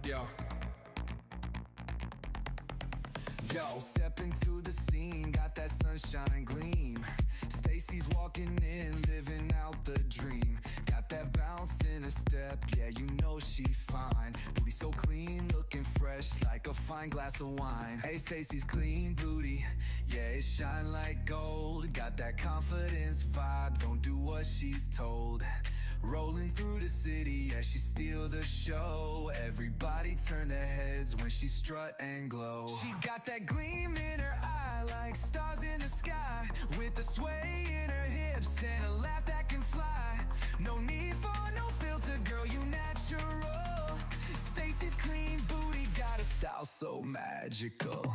Yo, yo, step into the scene, got that sunshine gleam. Stacy's walking in, living out the dream. Got that bounce in her step, yeah, you know she fine. Booty so clean, looking fresh like a fine glass of wine. Hey, Stacy's clean booty, yeah, it shine like gold. Got that confidence vibe, don't do what she's told. Rolling through the city, yeah, she steal the show. Everybody turn their heads when she strut and glow. She got that gleam in her eye, like stars in the sky. With the sway in her hips and a laugh that can fly. No need for no filter, girl, you natural. Stacy's clean booty got a style so magical.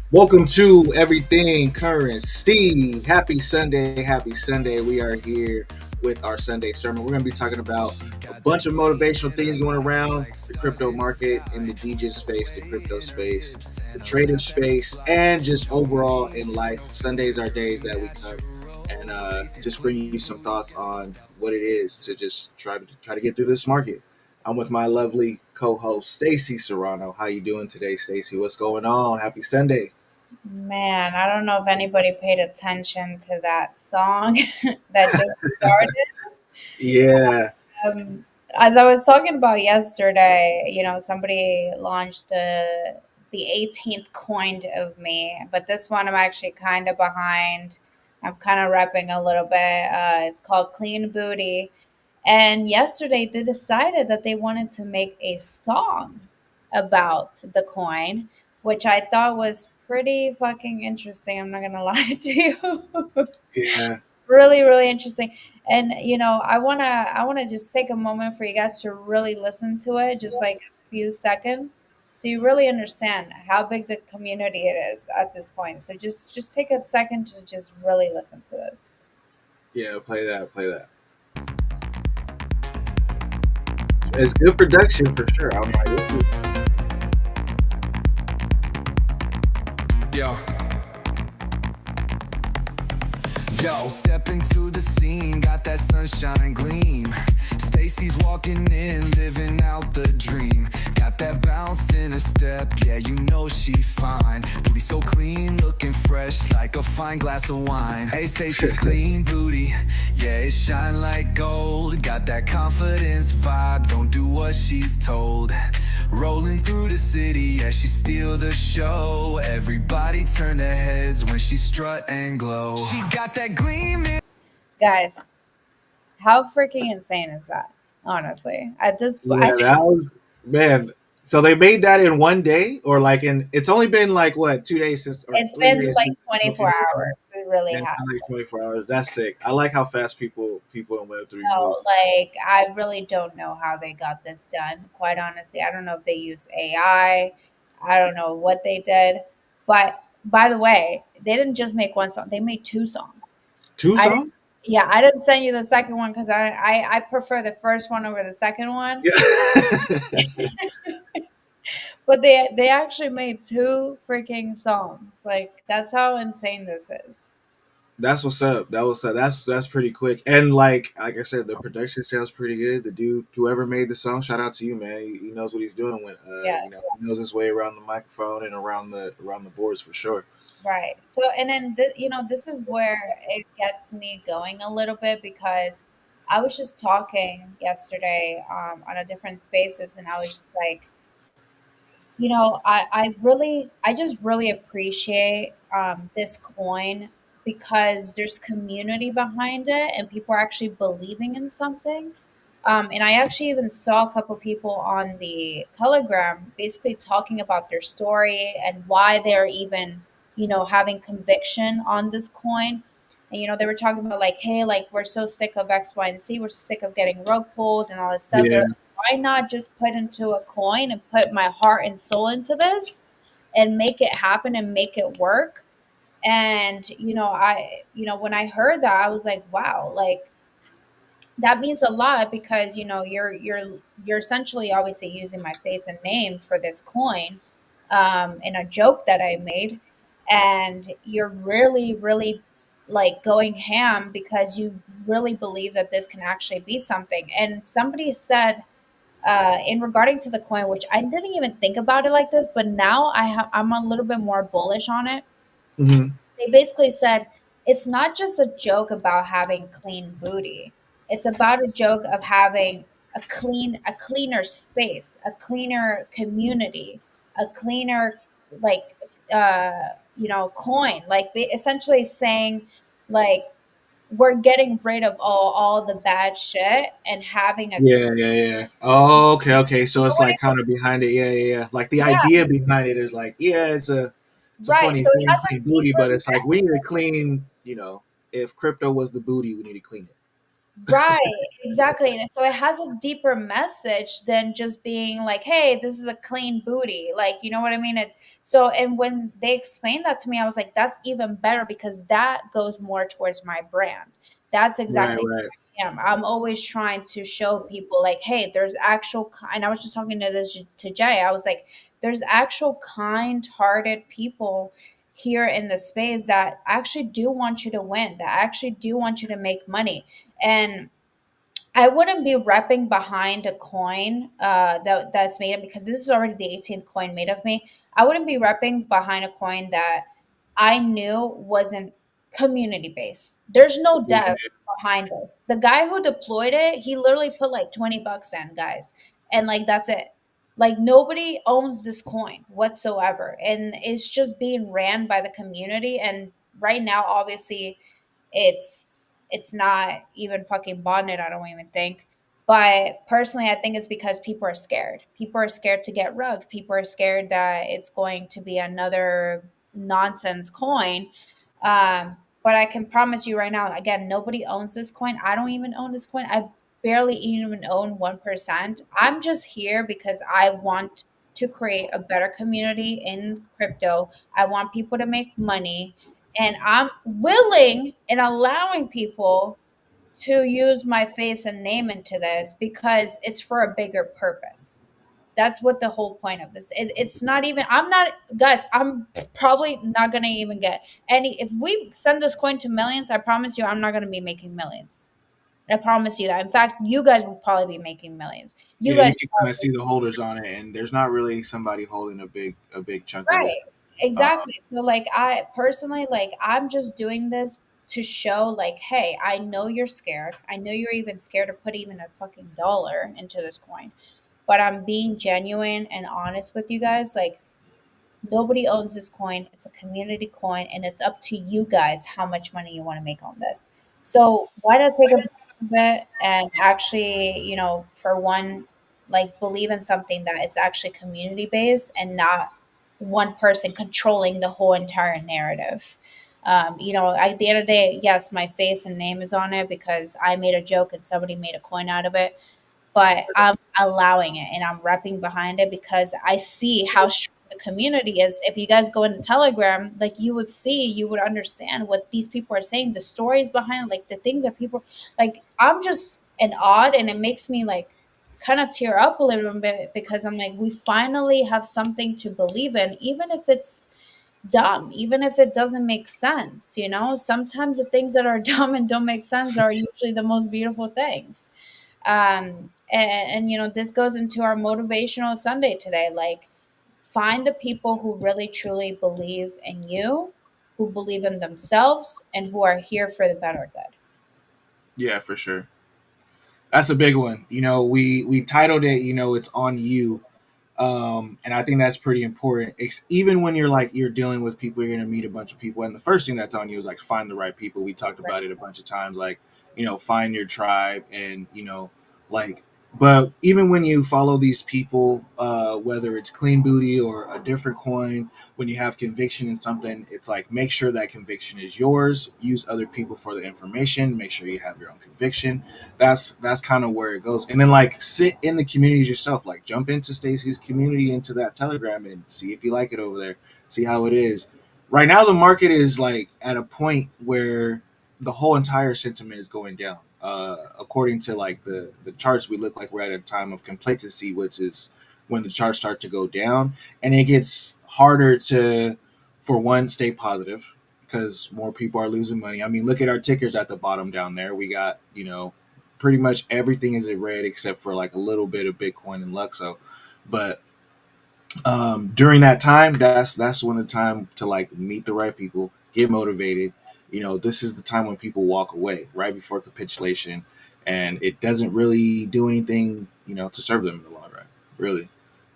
Welcome to Everything Currency. Happy Sunday. Happy Sunday. We are here with our Sunday sermon. We're going to be talking about a bunch of motivational things going around the crypto market, in the DJ space, the crypto space, the trader space, and just overall in life. Sundays are days that we come and just bring you some thoughts on what it is to just try to get through this market. I'm with my lovely co-host Stacy Serrano. How you doing today, Stacy? What's going on? Happy Sunday. Man, I don't know if anybody paid attention to that song that just started. Yeah. Um, as I was talking about yesterday, somebody launched the 18th coin of me, but this one I'm actually kind of behind. I'm kind of repping a little bit. It's called Clean Booty. And yesterday they decided that they wanted to make a song about the coin, which I thought was pretty fucking interesting. I'm not gonna lie to you. Yeah. Really, really interesting. And I wanna just take a moment for you guys to really listen to it, just like a few seconds, so you really understand how big the community it is at this point. So just take a second to just really listen to this. Yeah. Play that. Play that. It's good production for sure. I'm like, Yo. Yo, step into the scene, got that sunshine gleam. Stacy's walking in, living out the dream. Got that bounce in her step, yeah, you know she fine. Booty so clean, looking fresh like a fine glass of wine. Hey, Stacy's clean booty, yeah, it shine like gold. Got that confidence vibe, don't do what she's told. Rolling through the city, yeah, she steal the show. Everybody turn their heads when she strut and glow. She got that gleam in. Guys, how freaking insane is that? Honestly, at this point, I yeah, think that was man. So they made that in one day, or like in? It's only been like what 2 days since, or it's three been days like since. 24 Okay, hours. It really yeah, it's has. been like 24 hours. That's sick. I like how fast people in Web3 move. No, like I really don't know how they got this done. Quite honestly, I don't know if they use AI. I don't know what they did. But by the way, they didn't just make one song. They made two songs. Two I didn't, songs. yeah, I didn't send you the second one because I prefer the first one over the second one. Yeah. But they actually made two freaking songs. Like that's how insane this is. That's what's up. That's pretty quick. And like I said, the production sounds pretty good. The dude, whoever made the song, shout out to you, man. He knows what he's doing when Yeah. he knows his way around the microphone and around the boards for sure. Right. So, and then, this is where it gets me going a little bit because I was just talking yesterday on a different spaces, and I was just like, I just really appreciate this coin because there's community behind it and people are actually believing in something. And I actually even saw a couple people on the Telegram basically talking about their story and why they're even, having conviction on this coin. And, they were talking about like, hey, like we're so sick of X, Y, and Z. We're so sick of getting rug pulled and all this stuff. They're Yeah, like, why not just put into a coin and put my heart and soul into this and make it happen and make it work? And, when I heard that, I was like, wow, like that means a lot because you're essentially obviously using my faith and name for this coin in a joke that I made, and you're really really like going ham because you really believe that this can actually be something. And somebody said, in regarding to the coin, which I didn't even think about it like this, but now I'm a little bit more bullish on it. Hmm. They basically said it's not just a joke about having clean booty. It's about a joke of having a cleaner space, a cleaner community, a cleaner like uh coin. Like essentially saying like we're getting rid of all the bad shit and having a Yeah, yeah, yeah. Oh, okay, okay. So it's like kind of behind it. Yeah, yeah, yeah. Like the yeah, idea behind it is like, yeah, it's a right. funny So it thing, has clean a booty, deeper but it's like we need to clean. If crypto was the booty, we need to clean it. right, exactly. And so it has a deeper message than just being like, hey, this is a clean booty. Like, you know what I mean? And when they explained that to me, I was like, that's even better because that goes more towards my brand. That's Right, exactly right. who I am. I'm always trying to show people like, hey, there's and I was just talking to this to Jay. I was like, there's actual kind-hearted people here in the space that actually do want you to win, that actually do want you to make money. And I wouldn't be repping behind a coin that's made of, because this is already the 18th coin made of me. I wouldn't be repping behind a coin that I knew wasn't community based. There's no dev Yeah, behind this. The guy who deployed it, he literally put like 20 bucks in, guys. And like that's it. Like nobody owns this coin whatsoever. And it's just being ran by the community. And right now, obviously, it's not even fucking bonded, I don't even think. But personally, I think it's because people are scared. People are scared to get rugged. People are scared that it's going to be another nonsense coin. But I can promise you right now, again, nobody owns this coin. I don't even own this coin. I barely even own 1%. I'm just here because I want to create a better community in crypto. I want people to make money, and I'm willing and allowing people to use my face and name into this because it's for a bigger purpose. That's what the whole point of this. It's not even. I'm not, guys. I'm probably not gonna even get any. If we send this coin to millions, I promise you, I'm not gonna be making millions. I promise you that. In fact, you guys will probably be making millions. You yeah. You guys can kind of probably. see the holders on it, and there's not really somebody holding a big chunk of it. Right. Exactly. So like I personally like I'm just doing this to show like, hey, I know you're scared. I know you're even scared to put even a fucking dollar into this coin. But I'm being genuine and honest with you guys. Like nobody owns this coin. It's a community coin, and it's up to you guys how much money you want to make on this. So why not take a bit and actually, for one, like believe in something that is actually community based and not one person controlling the whole entire narrative. At the end of the day, yes, my face and name is on it because I made a joke and somebody made a coin out of it, but I'm allowing it and I'm repping behind it because I see how strong the community is. If you guys go into Telegram, like you would understand what these people are saying, the stories behind, like the things that people like. I'm just an odd, and it makes me like kind of tear up a little bit because I'm like, we finally have something to believe in, even if it's dumb, even if it doesn't make sense. Sometimes the things that are dumb and don't make sense are usually the most beautiful things. And this goes into our motivational Sunday today. Like, find the people who really truly believe in you, who believe in themselves, and who are here for the better good. Yeah, for sure. That's a big one. We titled it. It's on you. And I think that's pretty important. Even when you're dealing with people, you're gonna meet a bunch of people, and the first thing that's on you is like find the right people. We talked Right. about it a bunch of times, like find your tribe, and like. But even when you follow these people, whether it's clean booty or a different coin, when you have conviction in something, it's like make sure that conviction is yours. Use other people for the information. Make sure you have your own conviction. That's kind of where it goes, and then like sit in the communities yourself, like jump into Stacy's community, into that Telegram, and see if you like it over there, see how it is. Right now the market is like at a point where the whole entire sentiment is going down, according to like the charts. We look like we're at a time of complacency, which is when the charts start to go down, and it gets harder to, for one, stay positive, because more people are losing money. I mean, look at our tickers at the bottom down there. We got, pretty much everything is in red except for like a little bit of Bitcoin and Luxo. But during that time, that's when the time to like meet the right people, get motivated. This is the time when people walk away right before capitulation, and it doesn't really do anything, to serve them in the long run. Really,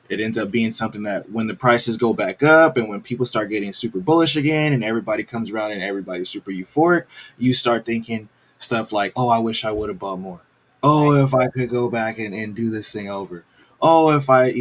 it ends up being something that when the prices go back up and when people start getting super bullish again, and everybody comes around and everybody's super euphoric, you start thinking stuff like, "Oh, I wish I would have bought more. Right. Oh, if I could go back and do this thing over. Oh, if I,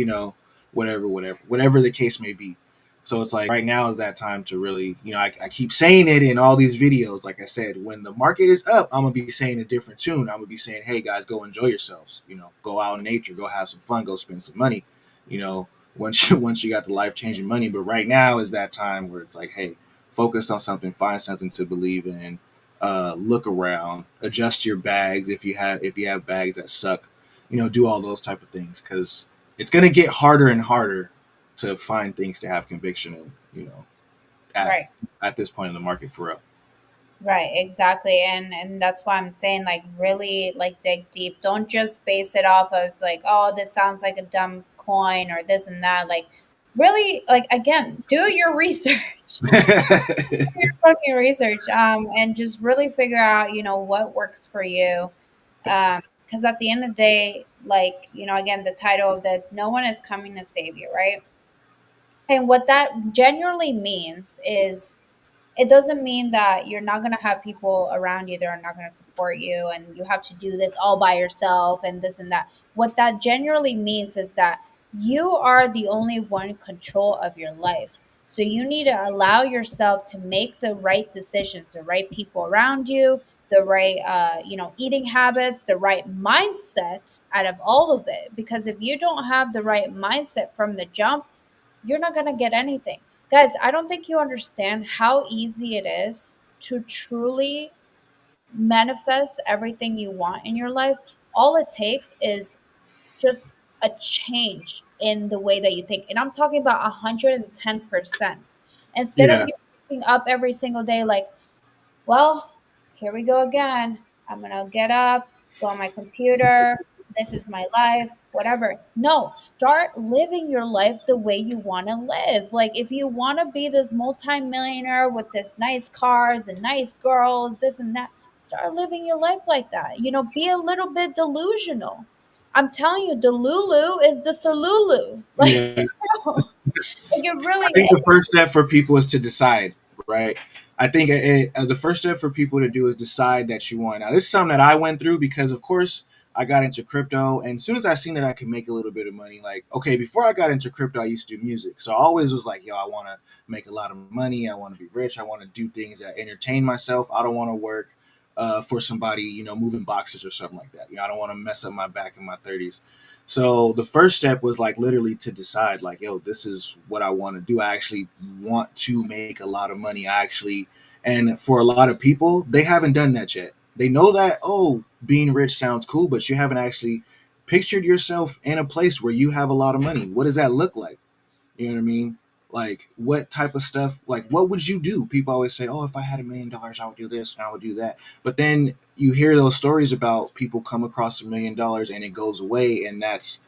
whatever the case may be." So it's like right now is that time to really, I keep saying it in all these videos. Like I said, when the market is up, I'm gonna be saying a different tune. I'm gonna be saying, "Hey guys, go enjoy yourselves. Go out in nature, go have some fun, go spend some money." You know, once you got the life changing money. But right now is that time where it's like, hey, focus on something, find something to believe in, look around, adjust your bags if you have bags that suck, do all those type of things because it's gonna get harder and harder to find things to have conviction in, at Right. at this point in the market for real. Right, exactly. And that's why I'm saying like really like dig deep. Don't just base it off as like, oh, this sounds like a dumb coin or this and that. Like really like again, do your research. Do your fucking research. And just really figure out, what works for you. Because at the end of the day, like, again, the title of this, no one is coming to save you, right? And what that generally means is it doesn't mean that you're not going to have people around you that are not going to support you and you have to do this all by yourself and this and that. What that generally means is that you are the only one in control of your life. So you need to allow yourself to make the right decisions, the right people around you, the right eating habits, the right mindset out of all of it. Because if you don't have the right mindset from the jump, you're not going to get anything. Guys, I don't think you understand how easy it is to truly manifest everything you want in your life. All it takes is just a change in the way that you think. And I'm talking about 110%. Instead of Yeah, you waking up every single day like, well, here we go again. I'm gonna get up, go on my computer. This is my life, whatever. No, start living your life the way you want to live. Like, if you want to be this multimillionaire with this nice cars and nice girls, this and that, start living your life like that. Be a little bit delusional. I'm telling you, the Lulu is the Salulu. Like, yeah. like it I really think the is. first step for people is to decide, right? I think the first step for people to do is decide that you want. Now, this is something that I went through because, of course, I got into crypto, and as soon as I seen that I could make a little bit of money, like, okay, before I got into crypto, I used to do music, so I always was like, yo, I want to make a lot of money, I want to be rich, I want to do things that entertain myself, I don't want to work for somebody, moving boxes or something like that. I don't want to mess up my back in my 30s. So the first step was like literally to decide like, yo, this is what I want to do. I actually want to make a lot of money. And for a lot of people, they haven't done that yet. They know that, oh, being rich sounds cool, but you haven't actually pictured yourself in a place where you have a lot of money. What does that look like? You know what I mean? Like, what type of stuff, like, what would you do? People always say, oh, if I had $1 million, I would do this and I would do that. But then you hear those stories about people come across $1 million and it goes away. And that's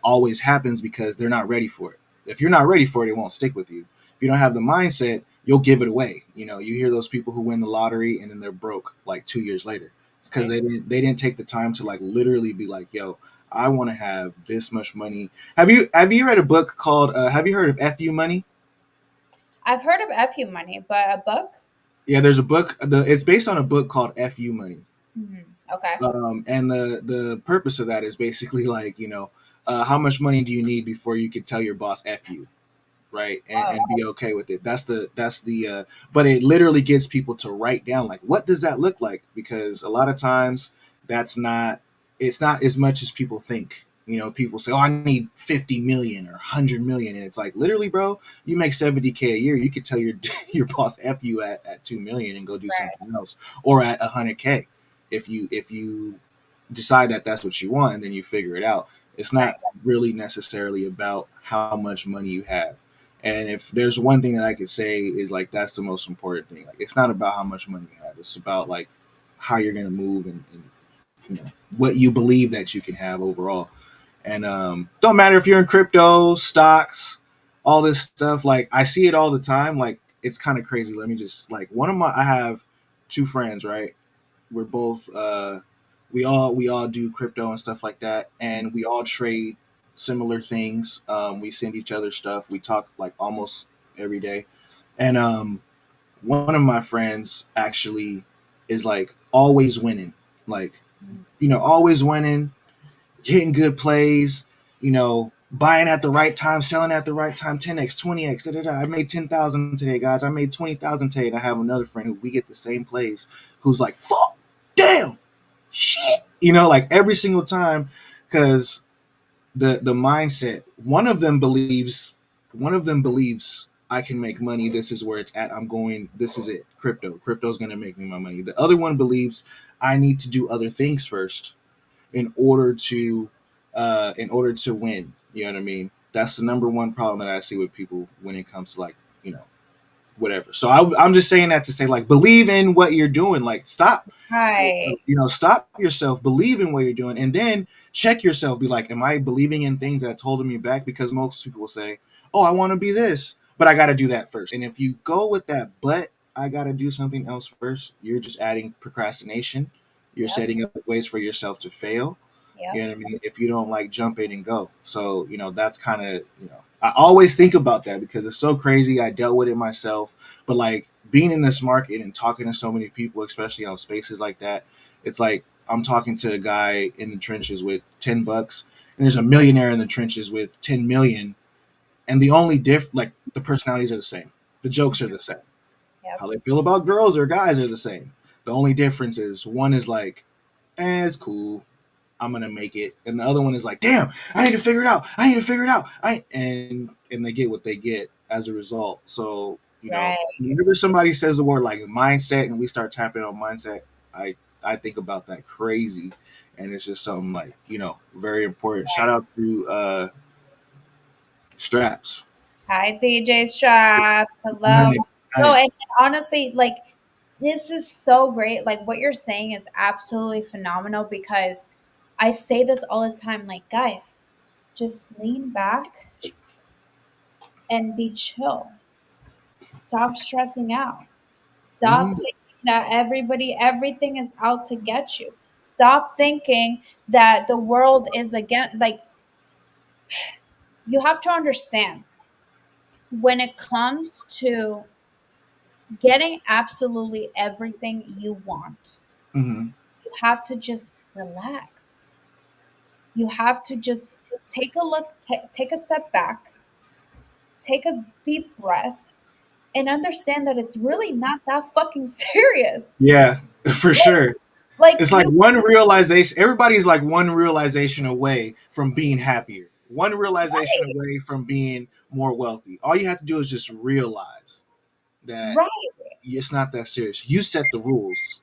always happens because they're not ready for it. If you're not ready for it, it won't stick with you. If you don't have the mindset, you'll give it away. You hear those people who win the lottery and then they're broke like 2 years later. It's because Right. they didn't take the time to like literally be like, yo, I want to have this much money. Have you read a book called Have you heard of FU Money? I've heard of FU money, but a book? Yeah, there's a book. It's based on a book called FU Money. Okay. And the purpose of that is basically like, how much money do you need before you can tell your boss F you, right? And Oh, be okay with it. That's the but it literally gets people to write down like, what does that look like? Because a lot of times that's not it's not as much as people think. People say, oh, I need 50 million or 100 million, and it's like, literally, bro, you make 70K a year, you could tell your your boss F you at 2 million and go do right, something else, or at 100K if you decide that that's what you want and then you figure it out. It's right, not really necessarily about how much money you have. And if there's one thing that I could say is like that's the most important thing. Like it's not about how much money you have. It's about like how you're gonna move and you know what you believe that you can have overall. And don't matter if you're in crypto, stocks, all this stuff. Like I see it all the time. Like it's kind of crazy. Let me just like one of my I have two friends, right? We're both we all do crypto and stuff like that, and we all trade similar things. We send each other stuff. We talk like almost every day, and one of my friends actually is like always winning, like always winning, hitting good plays, buying at the right time, selling at the right time, 10x, 20x, da, da, da. I made 10,000 today, guys. I made 20,000 today. And I have another friend who we get the same plays who's like, fuck, damn, shit. Like every single time because the mindset, one of them believes I can make money. This is where it's at. I'm going, this is it. Crypto's going to make me my money. The other one believes I need to do other things first in order to win. You know what I mean? That's the number one problem that I see with people when it comes to like whatever. So I'm just saying that to say like believe in what you're doing. Like stop, Right. stop yourself, believe in what you're doing, and then check yourself. Be like, am I believing in things that's holding me back? Because most people will say, oh, I want to be this, but I got to do that first. And if you go with that, but I got to do something else first, you're just adding procrastination. You're Yep. setting up ways for yourself to fail. You Yep. know what I mean? If you don't like jump in and go. So, that's kind of, I always think about that because it's so crazy. I dealt with it myself. But like being in this market and talking to so many people, especially on spaces like that, it's like I'm talking to a guy in the trenches with $10 and there's a millionaire in the trenches with 10 million. And the only like the personalities are the same. The jokes are the same. Yep. How they feel about girls or guys are the same. The only difference is one is like, it's cool. I'm gonna make it, and the other one is like, damn, I need to figure it out. I need to figure it out. And they get what they get as a result. So Right. whenever somebody says the word like mindset, and we start tapping on mindset, I think about that crazy, and it's just something like very important. Shout out to Straps. Hi, DJ Straps. Hi, Hello. No, hi. and honestly, like this is so great. Like what you're saying is absolutely phenomenal because I say this all the time. Like, guys, just lean back and be chill. Stop stressing out. Stop Mhm. thinking that everything is out to get you. Stop thinking that the world is against, like, you have to understand when it comes to getting absolutely everything you want, Mhm. you have to just relax. You have to just take a look, take a step back, take a deep breath, and understand that it's really not that fucking serious. Yeah, for sure. Like It's like you, one realization. Everybody's like one realization away from being happier. One realization right, away from being more wealthy. All you have to do is just realize that right, it's not that serious. You set the rules.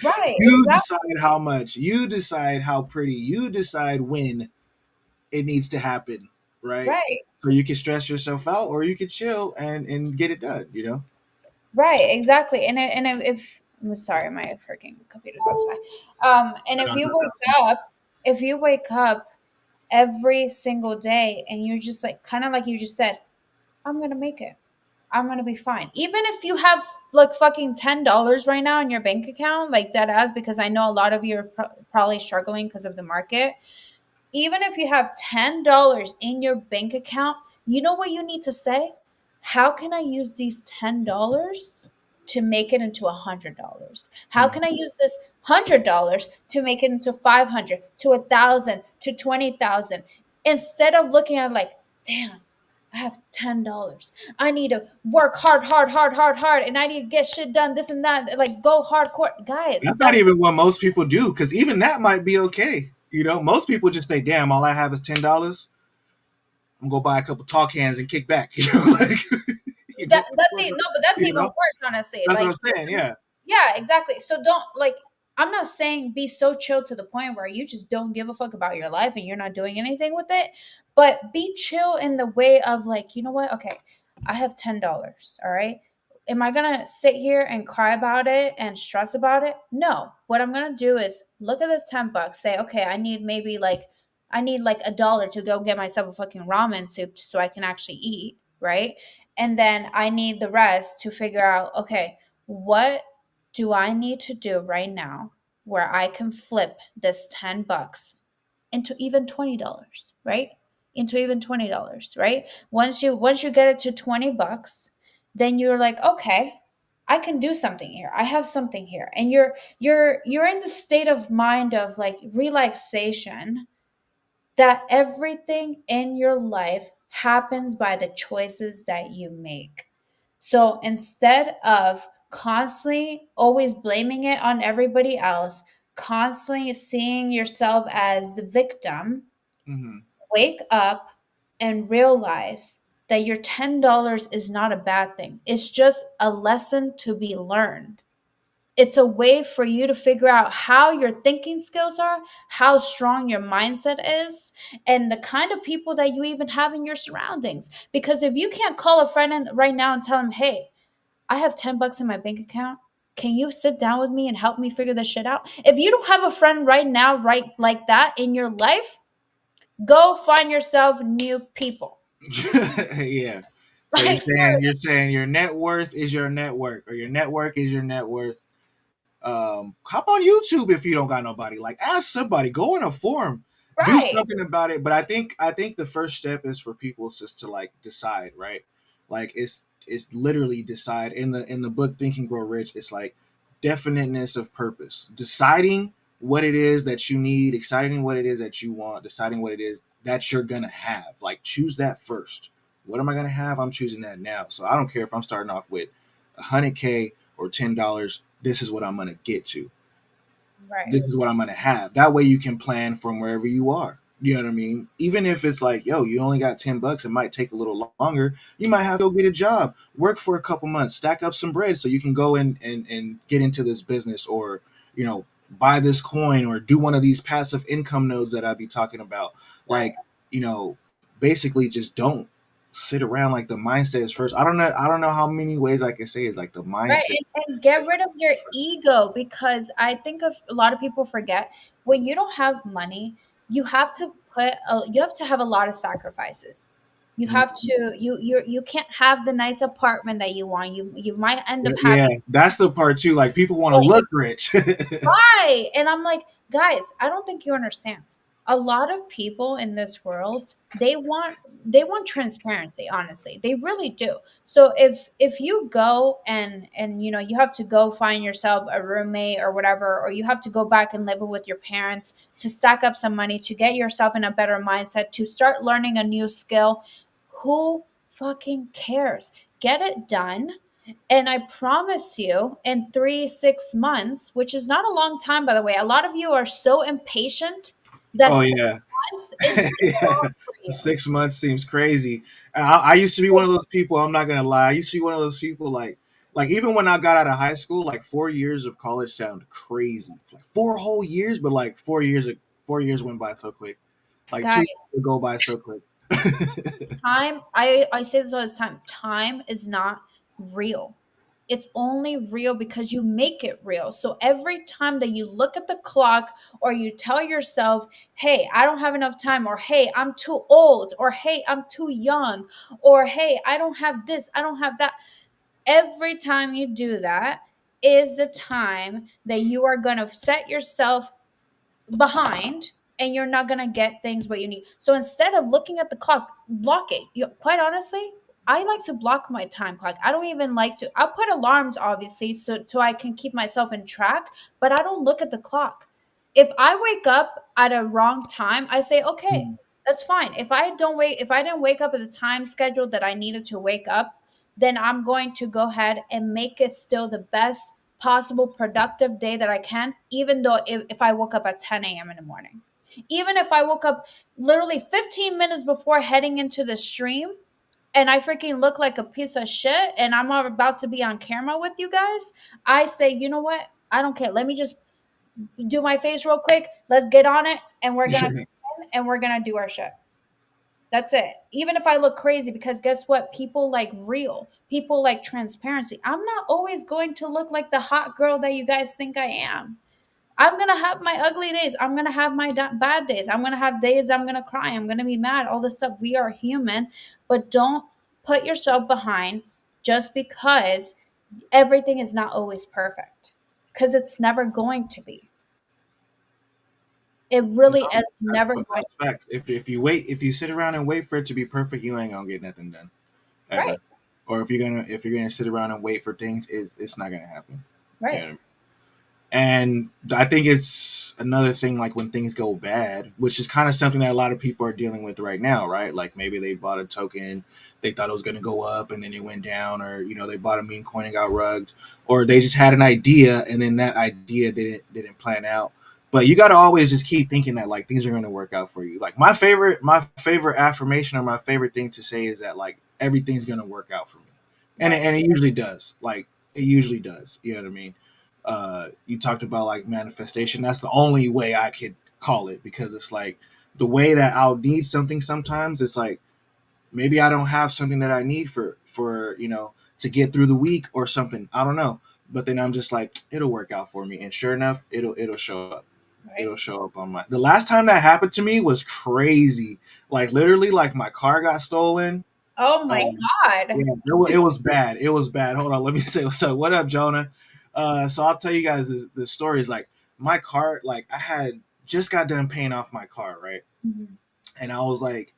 right, You exactly, decide how much. You decide how pretty. You decide when it needs to happen, right? right, So you can stress yourself out, or you can chill and get it done. right, exactly. If I'm sorry, my freaking computer's about to die. And if you wake up every single day and you're just like kind of like you just said, I'm gonna make it. I'm gonna be fine. Even if you have like fucking $10 right now in your bank account, like dead ass, because I know a lot of you are probably struggling because of the market. Even if you have $10 in your bank account, you know what you need to say? How can I use these $10 to make it into $100? How Mhm. can I use this $100 to make it into 500, to 1,000, to 20,000? Instead of looking at like, damn, I have $10. I need to work hard, hard, hard, hard, hard, and I need to get shit done, this and that. Like, go hardcore. Guys, That's not stop. even what most people do, because even that might be okay. Most people just say, "Damn, all I have is $10. I'm gonna go buy a couple talk hands and kick back." Like, That's it. No, but that's you even know, worse, honestly. that's what Like, I'm saying. Yeah. yeah, exactly. So don't like. I'm not saying be so chill to the point where you just don't give a fuck about your life and you're not doing anything with it, but be chill in the way of like, you know what? Okay, I have $10. All right. Am I going to sit here and cry about it and stress about it? No. What I'm going to do is look at this $10, say, okay, I need like $1 to go get myself a fucking ramen soup so I can actually eat, right? And then I need the rest to figure out, okay, what do I need to do right now where I can flip this $10 into even $20, right? Into even $20, right? Once you get it to $20, then you're like, okay, I can do something here. I have something here. And you're in the state of mind of like relaxation, that everything in your life happens by the choices that you make. So instead of constantly always blaming it on everybody else, constantly seeing yourself as the victim, Hmm. wake up and realize that your $10 is not a bad thing. It's just a lesson to be learned. It's a way for you to figure out how your thinking skills are, how strong your mindset is, and the kind of people that you even have in your surroundings. Because if you can't call a friend right now and tell them, hey, I have $10 in my bank account. Can you sit down with me and help me figure this shit out? If you don't have a friend right now, right like that in your life, go find yourself new people. Yeah. So Like, you're saying your net worth is your network, or your network is your net worth. Hop on YouTube if you don't got nobody. Like, ask somebody, go in a forum, do right, something about it. But I think the first step is for people just to like decide, right? Like it's literally decide. In the book Think and Grow Rich, it's like definiteness of purpose, deciding what it is that you need, deciding what it is that you want, deciding what it is that you're gonna have. Like, choose that first. What am I gonna have? I'm choosing that now. So I don't care if I'm starting off with 100K or $10. This is what I'm going to get to. right, This is what I'm going to have. That way you can plan from wherever you are. You know what I mean? Even if it's like, yo, you only got $10, it might take a little longer. You might have to go get a job, work for a couple months, stack up some bread so you can go and get into this business, or, buy this coin, or do one of these passive income nodes that I'd be talking about. right. Like, you know, basically just don't sit around. Like, the mindset is first. I don't know how many ways I can say it's like the Right, mindset. and get rid of your ego, because I think of a lot of people forget when you don't have money, you have to have a lot of sacrifices. You have to you can't have the nice apartment that you want. You might end up Yeah, having that's the part too. Like, people want to look rich. right. And I'm like, guys, I don't think you understand. A lot of people in this world, they want transparency, honestly. They really do. So if you go and you have to go find yourself a roommate or whatever, or you have to go back and live with your parents to stack up some money to get yourself in a better mindset, to start learning a new skill, who fucking cares? Get it done, and I promise you, in 3, 6 months, which is not a long time, by the way, a lot of you are so impatient that Oh, six yeah. months is so Yeah. long for you. 6 months seems crazy. And I used to be one of those people. I'm not gonna lie. I used to be one of those people. Like even when I got out of high school, like 4 years of college sounded crazy. Like 4 whole years, but like 4 years went by so quick. Like 2 years Guys, would go by so quick. time, I say this all the time, time is not real. It's only real because you make it real. So every time that you look at the clock, or you tell yourself, hey, I don't have enough time, or hey, I'm too old, or hey, I'm too young, or hey, I don't have this, I don't have that, every time you do that is the time that you are going to set yourself behind, and you're not going to get things what you need. So instead of looking at the clock, block it. Quite honestly, I like to block my time clock. I don't even like to, I'll put alarms obviously so I can keep myself in track, but I don't look at the clock. If I wake up at a wrong time, I say, okay, that's fine. If I didn't wake up at the time schedule that I needed to wake up, then I'm going to go ahead and make it still the best possible productive day that I can, even though if I woke up at 10 a.m. in the morning. Even if I woke up literally 15 minutes before heading into the stream, and I freaking look like a piece of shit and I'm about to be on camera with you guys, I say, you know what? I don't care. Let me just do my face real quick. Let's get on it, and we're gonna and we're gonna do our shit. That's it. Even if I look crazy, because guess what? People like real. People like transparency. I'm not always going to look like the hot girl that you guys think I am. I'm going to have my ugly days. I'm going to have my bad days. I'm going to have days I'm going to cry. I'm going to be mad. All this stuff. We are human, but don't put yourself behind just because everything is not always perfect, because it's never going to be. It No, really is never going that's to facts. If you sit around and wait for it to be perfect, you ain't gonna get nothing done be. Right. ever. Or if you're gonna sit around and wait for things, it's not gonna happen. Right. Yeah. And I think it's another thing, like when things go bad, which is kind of something that a lot of people are dealing with right now, right? Like maybe they bought a token, they thought it was going to go up and then it went down, or they bought a meme coin and got rugged, or they just had an idea and then that idea didn't plan out. But you got to always just keep thinking that like things are going to work out for you. Like my favorite affirmation or my favorite thing to say is that like everything's going to work out for me, and Right. it usually does. Like it usually does. You know what I mean? You talked about like manifestation. That's the only way I could call it, because it's like the way that I'll need something sometimes. It's like maybe I don't have something that I need for to get through the week or something. I don't know, but then I'm just like it'll work out for me, and sure enough, it'll show up. Right. It'll show up on my. The last time that happened to me was crazy. Like literally, like my car got stolen. Oh my Um, God. yeah, it was bad. It was bad. Hold on, let me say what's up. What up, Jonah? So I'll tell you guys the story is like my car. Like I had just got done paying off my car, right? Mhm. And I was like,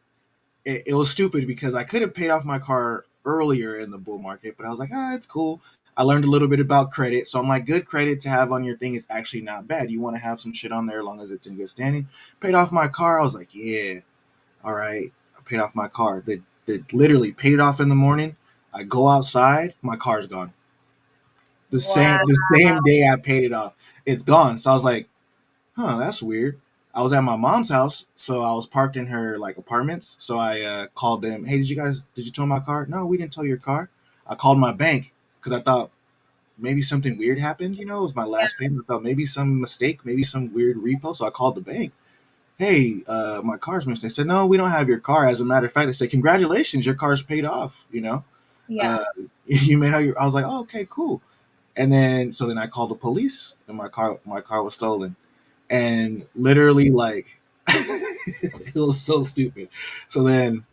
it was stupid because I could have paid off my car earlier in the bull market, but I was like, it's cool. I learned a little bit about credit, so I'm like, good credit to have on your thing is actually not bad. You want to have some shit on there as long as it's in good standing. Paid off my car. I was like, yeah, all right. I paid off my car. That literally paid it off in the morning. I go outside, my car's gone. The same Wow. the same day I paid it off, it's gone. So I was like, that's weird. I was at my mom's house, so I was parked in her like apartments. So I called them. Hey, did you tow my car? No, we didn't tow your car. I called my bank because I thought maybe something weird happened. It was my last payment. I thought maybe some mistake, maybe some weird repo. So I called the bank. Hey, my car's missing. They said, no, we don't have your car. As a matter of fact, they said, congratulations, your car's paid off. Yeah. Uh, you made out your. I was like, oh, okay, cool. And then I called the police, and my car was stolen, and literally like it was so stupid. So then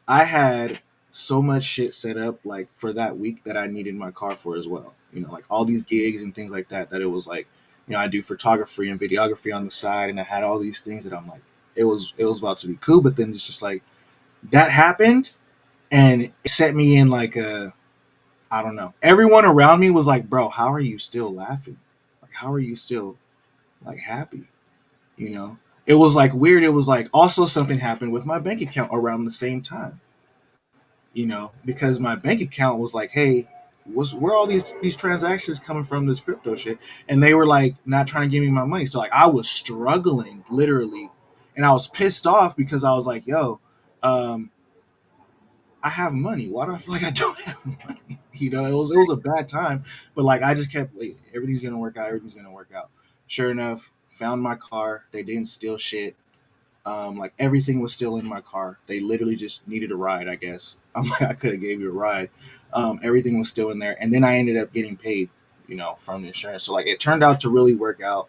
I had so much shit set up like for that week that I needed my car for as well. Like all these gigs and things like that. That it was like, I do photography and videography on the side, and I had all these things that I'm like, it was about to be cool. But then it's just like that happened, and it set me in like a, I don't know. Everyone around me was like, "Bro, how are you still laughing? Like, how are you still like happy?" You know. It was like weird. It was like also something happened with my bank account around the same time. Because my bank account was like, "Hey, where are all these transactions coming from? This crypto shit?" And they were like not trying to give me my money. So like I was struggling literally, and I was pissed off because I was like, "Yo, um, I have money. Why do I feel like I don't have money?" It was a bad time, but like I just kept like everything's gonna work out. Everything's gonna work out. Sure enough, found my car. They didn't steal shit. Like everything was still in my car. They literally just needed a ride, I guess. I'm like, I could have gave you a ride. Everything was still in there, and then I ended up getting paid, from the insurance. So like it turned out to really work out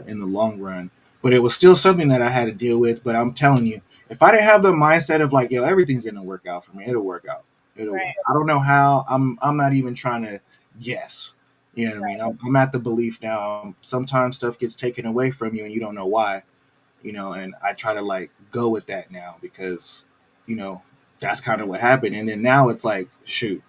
in the long run. But it was still something that I had to deal with. But I'm telling you, if I didn't have the mindset of like, yo, everything's gonna work out for me, it'll work out. It'll Right. work. I don't know how. I'm not even trying to guess. You know what I mean? I'm at the belief now. Sometimes stuff gets taken away from you, and you don't know why. And I try to like go with that now because, you know, that's kind of what happened. And then now it's like, shoot,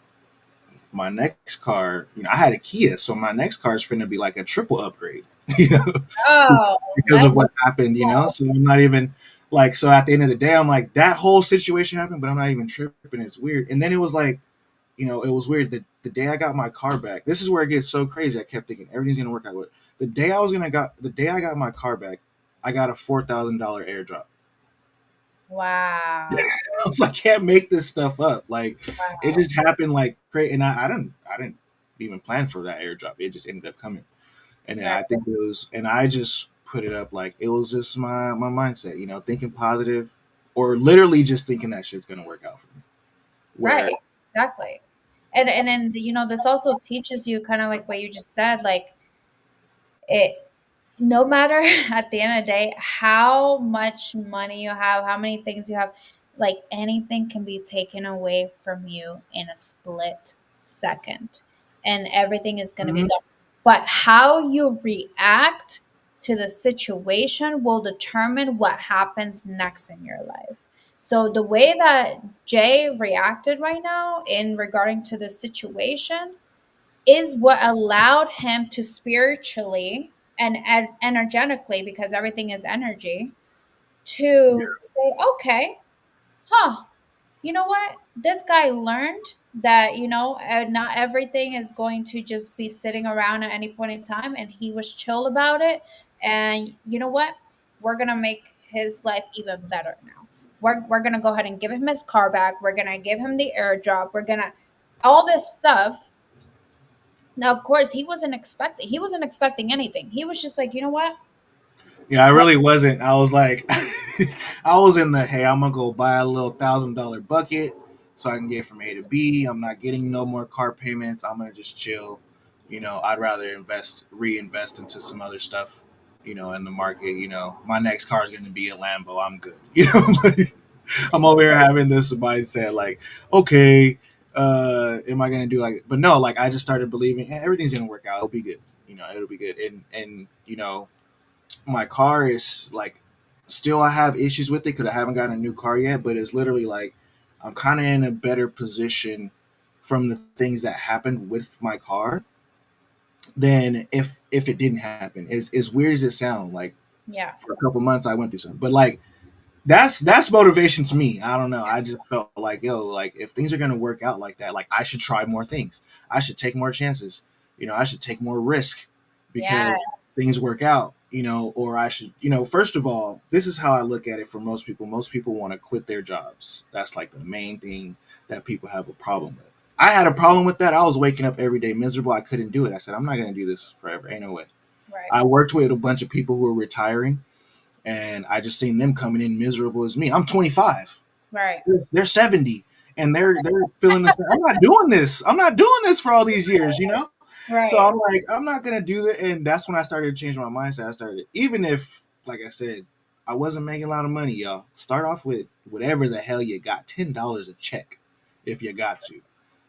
my next car, I had a Kia, so my next car is finna be like a triple upgrade, you know, Oh, because that's of what happened, So I'm not even like, so at the end of the day, I'm like, that whole situation happened, but I'm not even tripping. It's weird. And then it was like, it was weird that the day I got my car back, this is where it gets so crazy. I kept thinking everything's gonna work out with. The day I got my car back, I got a $4,000 airdrop. wow. I was like, I can't make this stuff up. Like, it just happened like great, and I didn't even plan for that airdrop. It just ended up coming, And then Right. I think it was, and I just put it up like it was just my mindset, thinking positive, or literally just thinking that shit's gonna work out for me. Where Right. Exactly. And then this also teaches you kind of like what you just said, like it no matter at the end of the day how much money you have, how many things you have, like anything can be taken away from you in a split second and everything is going to be Mhm. gone. But how you react to the situation will determine what happens next in your life. So the way that Jay reacted right now in regarding to the situation is what allowed him to spiritually and energetically, because everything is energy, to say, okay, huh, you know what? This guy learned that, not everything is going to just be sitting around at any point in time. And he was chill about it. And you know what? We're going to make his life even better now. We're going to go ahead and give him his car back. We're going to give him the airdrop. We're going to, all this stuff. Now, of course, he wasn't expecting anything. He was just like, you know what? Yeah, I really wasn't. I was like, I was in the hey, I'm gonna go buy a little $1,000 bucket so I can get from A to B. I'm not getting no more car payments. I'm gonna just chill. I'd rather reinvest into some other stuff. In the market. My next car is gonna be a Lambo. I'm good. Like, I'm over here having this mindset like, okay, am I gonna do like? But no, like I just started believing everything's gonna work out. It'll be good. It'll be good. And my car is like still I have issues with it because I haven't gotten a new car yet, but it's literally like I'm kind of in a better position from the things that happened with my car than if it didn't happen. As weird as it sounds, like Yeah. for a couple months I went through something, but like that's motivation to me. I don't know. I just felt like like if things are gonna work out like that, like I should try more things. I should take more chances. I should take more risk because things Yes. work out. Or I should, first of all, this is how I look at it for most people. Most people want to quit their jobs. That's like the main thing that people have a problem with. I had a problem with that. I was waking up every day miserable. I couldn't do it. I said, I'm not gonna do this forever. Ain't no way. Right. I worked with a bunch of people who were retiring and I just seen them coming in miserable as me. I'm 25. Right. They're 70 and they're feeling the same. I'm not doing this. I'm not doing this for all these years. So Right. I'm like, I'm not gonna do that. And that's when I started to change my mindset. I started, even if, like I said, I wasn't making a lot of money, y'all. Start off with whatever the hell you got. $10 a check if you got to.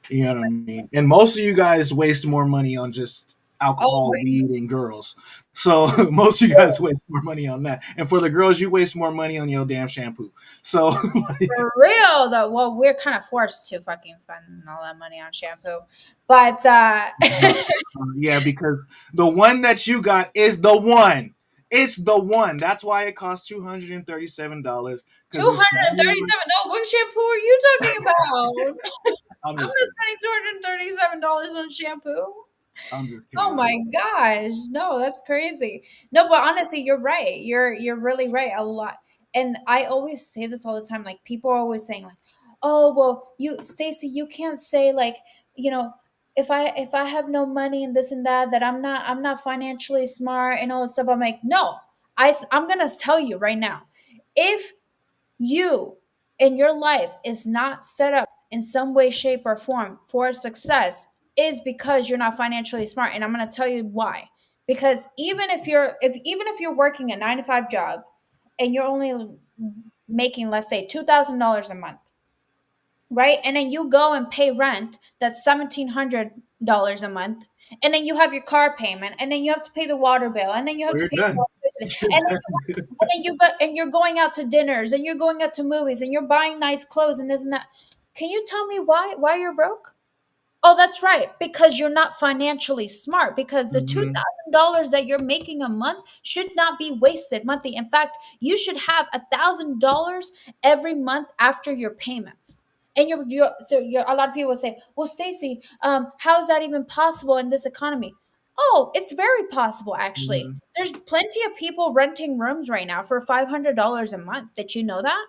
You know what I mean? And most of you guys waste more money on just Oh, alcohol, weed, and girls. So most of you guys waste more money on that. And for the girls, you waste more money on your damn shampoo. So like, for real though. Well, we're kind of forced to fucking spend all that money on shampoo. But yeah, because the one that you got is the one. It's the one. That's why it costs $237 because two it's hundred the and only one. thirty-seven. No, what shampoo are you talking about? I'm I'm not just kidding. spending $237 on shampoo. I'm just Oh kidding. my gosh. No, that's crazy. No, but honestly, you're right. You're really right a lot. And I always say this all the time. Like people are always saying like, "Oh, well, you Stacy, you can't say like, you know, if I have no money and this and that I'm not financially smart and all this stuff." I'm like, "No. I'm going to tell you right now. If you in your life is not set up in some way, shape, or form for success is because you're not financially smart. And I'm going to tell you why. Because even if you're working a 9 to 5 job and you're only making, let's say, $2,000 a month, right? And then you go and pay rent that's $1,700 a month. And then you have your car payment, and then you have to pay the water bill, and then you have Well, to you're pay the done. electricity, and then you go and you're going out to dinners, and you're going out to movies, and you're buying nice clothes, and this and that. Can you tell me why you're broke? Oh, that's right. Because you're not financially smart. Because the Mhm. $2,000 that you're making a month should not be wasted monthly. In fact, you should have $1,000 every month after your payments. And a lot of people will say, "Well, Stacy, how is that even possible in this economy?" Oh, it's very possible actually. Mhm. There's plenty of people renting rooms right now for $500 a month. Did you know that?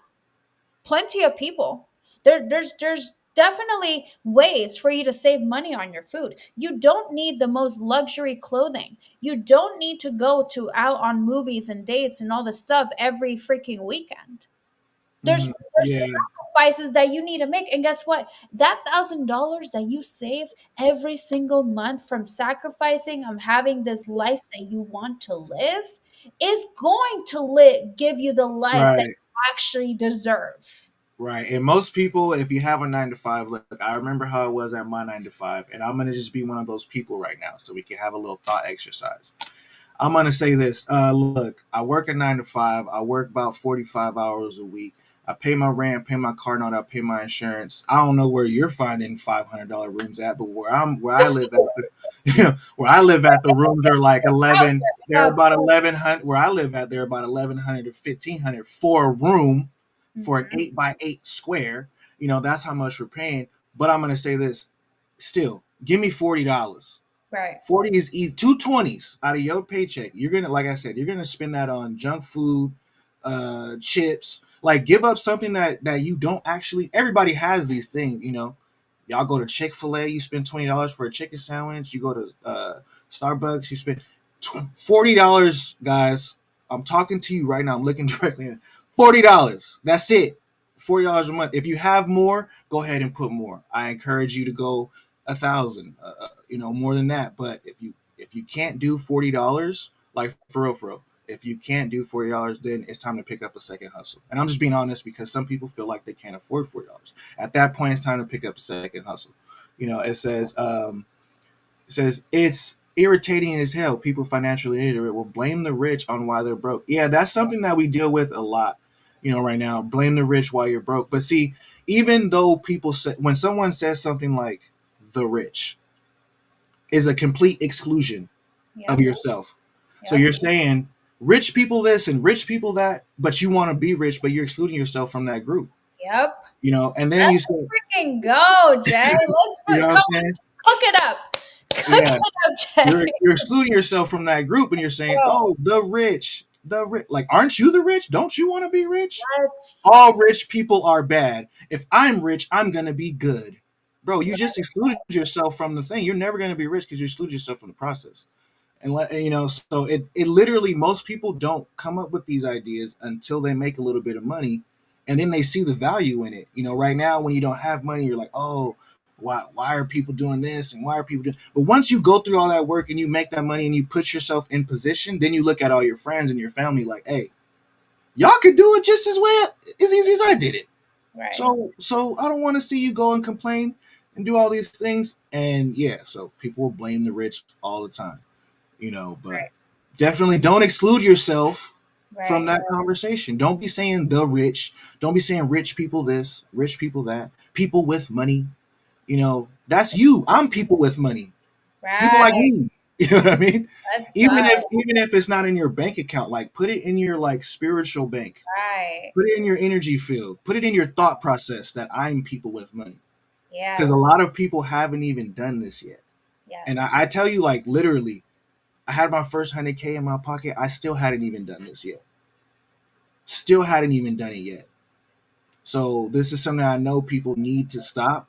Plenty of people. There's definitely ways for you to save money on your food. You don't need the most luxury clothing. You don't need to go to out on movies and dates and all this stuff every freaking weekend. There's Yeah. sacrifices that you need to make. And guess what? That $1,000 that you save every single month from sacrificing of having this life that you want to live is going to give you the life that Right. you actually deserve. Right. And most people, if you have a 9 to 5, look, I remember how it was at my 9 to 5, and I'm gonna just be one of those people right now, so we can have a little thought exercise. I'm gonna say this. Look, I work a 9 to 5. I work about 45 hours a week. I pay my rent, pay my car note, I pay my insurance. I don't know where you're finding $500 rooms at, but where I live at, where I live at, the rooms are like 11. They're Out about 1100. Where I live at, they're about 1100 to 1500 for a room, there. for an Mhm. 8 by 8 square. That's how much we're paying. But I'm gonna say this: still, give me $40. Right. 40 is easy. 220s out of your paycheck. You're gonna, like I said, you're gonna spend that on junk food, chips. Like, give up something that you don't actually. Everybody has these things. Y'all go to Chick-fil-A, you spend $20 for a chicken sandwich. You go to Starbucks, you spend $40, guys. I'm talking to you right now. I'm looking directly at $40. That's it. $40 a month. If you have more, go ahead and put more. I encourage you to go 1,000. More than that. But if you can't do $40, like for real, if you can't do $40, then it's time to pick up a second hustle. And I'm just being honest because some people feel like they can't afford $40. At that point, it's time to pick up a second hustle. It says it's irritating as hell. People financially illiterate will blame the rich on why they're broke. Yeah, that's something that we deal with a lot. Right now, blame the rich while you're broke. But see, even though people say, when someone says something like the rich is a complete exclusion of Yep. yourself. So Yep. you're saying rich people this and rich people that, but you want to be rich, but you're excluding yourself from that group. Yep. And then you Let's say, freaking go, Jay. Let's you know put what I'm come saying? cook it up. Cook Yeah, it up, Jay. you're excluding yourself from that group, and you're saying, Bro, oh, the rich, like, aren't you the rich? Don't you want to be rich? let's All rich people are bad. If I'm rich, I'm gonna be good. Bro, you just excluded yourself from the thing. You're never gonna be rich because you excluded yourself from the process. So it literally, most people don't come up with these ideas until they make a little bit of money, and then they see the value in it. Right now, when you don't have money, you're like, oh, why are people doing this, and why are people doing, but once you go through all that work and you make that money and you put yourself in position, then you look at all your friends and your family like, hey, y'all could do it just as easy as I did it. right. So I don't want to see you go and complain and do all these things. And yeah, so people will blame the rich all the time. But Right. definitely don't exclude yourself from Right. that conversation. Don't be saying the rich. Don't be saying rich people this, rich people that, people with money. That's you. I'm people with money. People like Right. me. You know what I mean? Let's Even go. if it's not in your bank account, like, put it in your, like, spiritual bank. Right. Put it in your energy field. Put it in your thought process that I'm people with money. Because a Yes. lot of people haven't even done this yet. And Yes. I tell you, like, literally, I had my first 100K in my pocket. I still hadn't even done this yet. Still hadn't even done it yet. So this is something I know people need to stop.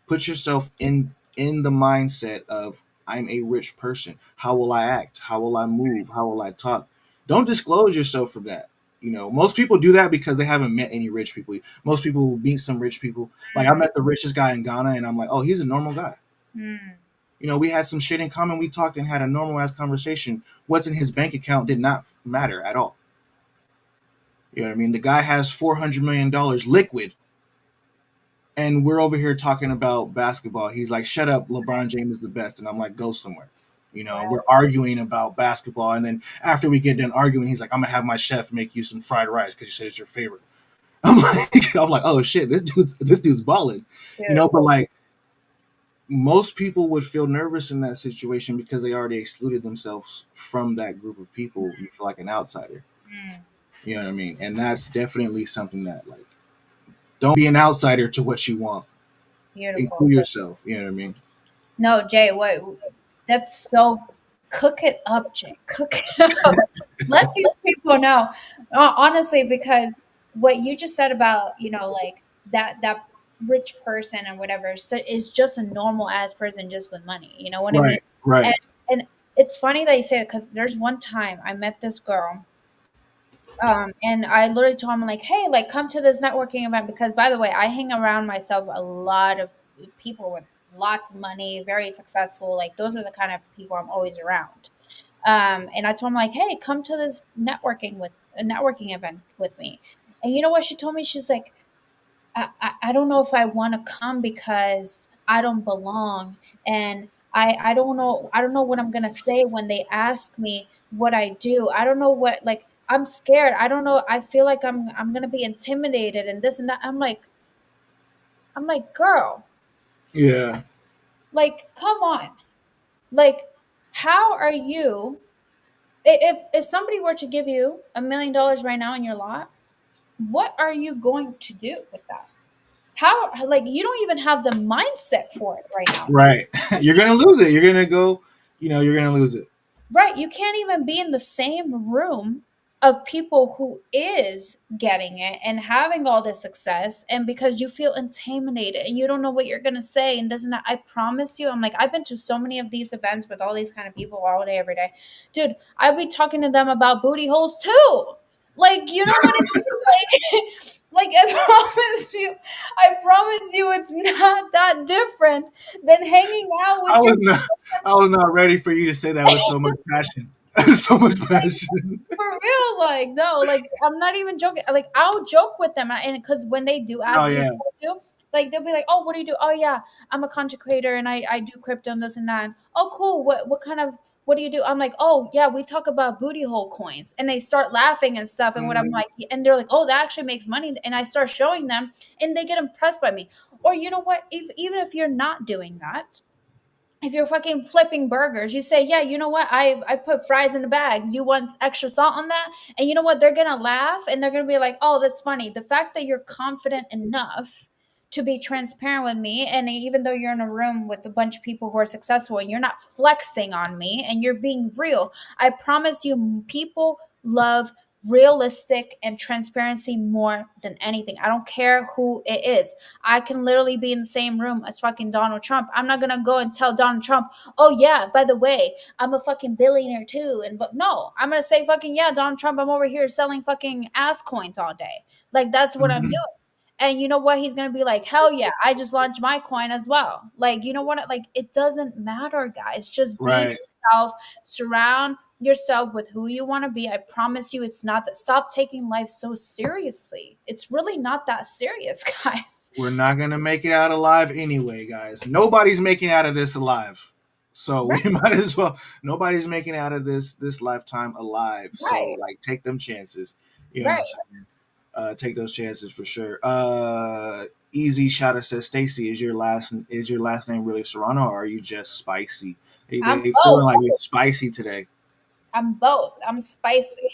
Put yourself in the mindset of, I'm a rich person. How will I act? How will I move? How will I talk? Don't disclose yourself from that. Most people do that because they haven't met any rich people. Most people will meet some rich people. Like, I met the richest guy in Ghana, and I'm like, oh, he's a normal guy. Mm. We had some shit in common. We talked and had a normal ass conversation. What's in his bank account did not matter at all. You know what I mean? The guy has $400 million liquid, and we're over here talking about basketball. He's like, "Shut up, LeBron James is the best," and I'm like, "Go somewhere." We're Right. arguing about basketball, and then after we get done arguing, he's like, "I'm gonna have my chef make you some fried rice because you said it's your favorite." I'm like, "Oh shit, this dude's balling," But, Beautiful. like, most people would feel nervous in that situation because they already excluded themselves from that group of people. You feel like an outsider. Mm. You know what I mean? And that's definitely something that, like, don't be an outsider to what you want. Beautiful. Include yourself. You know what I mean? No, Jay, what that's so cook it up, Jay. Cook it up. Let these people know. Honestly, because what you just said about, like that rich person or whatever. So is just a normal ass person just with money. You know what I mean? Right. And Right. and it's funny that you say it because there's one time I met this girl. And I literally told him like, hey, like come to this networking event because by the way, I hang around myself a lot of people with lots of money, very successful. Like those are the kind of people I'm always around. And I told him like, hey, come to this networking with a networking event with me. And you know what she told me? She's like, I don't know if I want to come because I don't belong. And I don't know what I'm gonna say when they ask me what I do. I don't know what like I'm scared. I don't know. I feel like I'm gonna be intimidated and this and that. I'm like, girl, Yeah. like, come on. Like, how are you if somebody were to give you $1 million right now in your lot, what are you going to do with that? How like you don't even have the mindset for it right now. Right. You're gonna lose it. You're gonna go. You're gonna lose it. Right, you can't even be in the same room of people who is getting it and having all this success and because you feel intimidated and you don't know what you're going to say and doesn't I promise you I'm like I've been to so many of these events with all these kind of people all day every day. Dude, I'll be talking to them about booty holes too. Like, you know what I mean? Like I promise you it's not that different than hanging out with I your was not. I was not ready for you to say that with so much passion. So much passion. for real, like no, like I'm not even joking. Like I'll joke with them, and because when they do Oh ask me yeah. what I do, like they'll be like, "Oh, what do you do?" "Oh yeah, I'm a content creator and I do crypto and this and that." "Oh cool, what kind of what do you do?" I'm like, "Oh yeah, we talk about booty hole coins," and they start laughing and stuff. And what I'm Mhm. like, and they're like, "Oh, that actually makes money," and I start showing them, and they get impressed by me. Or you know what? If even if you're not doing that, if you're fucking flipping burgers, you say, "Yeah, you know what? I put fries in the bags. You want extra salt on that?" And you know what? They're gonna laugh and they're gonna be like, "Oh, that's funny." The fact that you're confident enough to be transparent with me, and even though you're in a room with a bunch of people who are successful, and you're not flexing on me, and you're being real, I promise you, people love realistic and transparency more than anything. I don't care who it is. I can literally be in the same room as fucking Donald Trump. I'm not gonna go and tell Donald Trump, "Oh yeah, by the way, I'm a fucking billionaire too." And but no, I'm gonna say fucking yeah, Donald Trump, I'm over here selling fucking ass coins all day. Like that's what I'm Mhm. doing. And you know what? He's gonna be like, "Hell yeah, I just launched my coin as well." Like, you know what? Like, it doesn't matter, guys. Just be Right. yourself, surround yourself with who you want to be. I promise you, it's not that. Stop taking life so seriously. It's really not that serious, guys. We're not gonna make it out alive anyway, guys. Nobody's making out of this alive. So we Right, might as well. Nobody's making out of this lifetime alive. So right, like, take them chances. You know what I'm right. saying? Take those chances for sure. Easy Shotta says, Stacy, is your last name really Serrano, or are you just spicy? I'm They feeling both. like it's spicy today. I'm both. I'm spicy.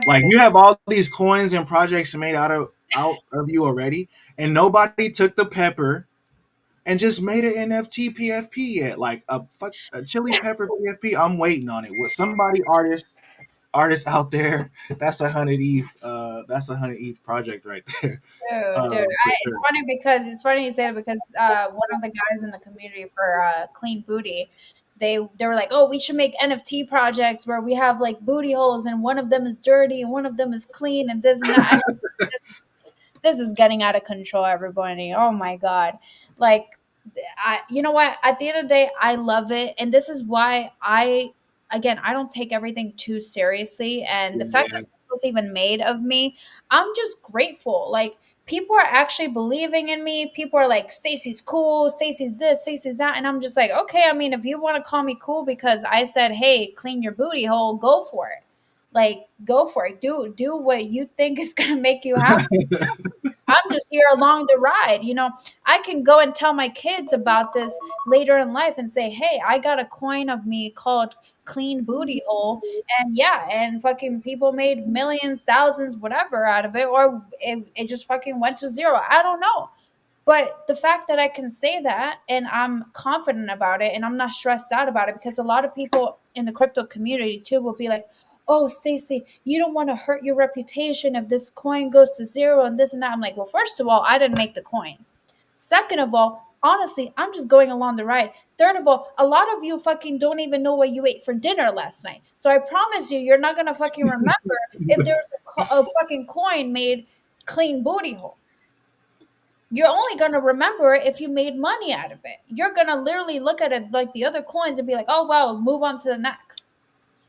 Like, Everything. you have all these coins and projects made out of you already, and nobody took the pepper and just made an NFT PFP yet. Like a chili pepper PFP. I'm waiting on it. With somebody artist out there, that's a 100 ETH. That's a 100 ETH project right there. Dude, For it's sure. funny because it's funny you say it because one of the guys in the community for Clean Booty, they were like, "Oh, we should make NFT projects where we have like booty holes and one of them is dirty and one of them is clean and this and that." And I'm like, this is getting out of control, everybody. Oh my god. Like I you know what? At the end of the day, I love it. And this is why I don't take everything too seriously. And the fact that Yeah. this was even made of me, I'm just grateful. Like people are actually believing in me. People are like, Stacy's cool, Stacy's this, Stacy's that. And I'm just like, okay, I mean, if you want to call me cool because I said, hey, clean your booty hole, go for it. Like, go for it. Do what you think is gonna make you happy. I'm just here along the ride. You know, I can go and tell my kids about this later in life and say, hey, I got a coin of me called Clean Booty Hole. And yeah, and fucking people made millions, thousands, whatever out of it, or it just fucking went to zero. I don't know. But the fact that I can say that and I'm confident about it and I'm not stressed out about it because a lot of people in the crypto community too will be like, "Oh, Stacy, you don't want to hurt your reputation if this coin goes to zero and this and that." I'm like, "Well, first of all, I didn't make the coin. Second of all, honestly, I'm just going along the ride. Third of all, a lot of you fucking don't even know what you ate for dinner last night. So I promise you, you're not gonna fucking remember if there's a fucking coin made clean booty hole. You're only gonna remember if you made money out of it. You're gonna literally look at it like the other coins and be like, oh well, move on to the next.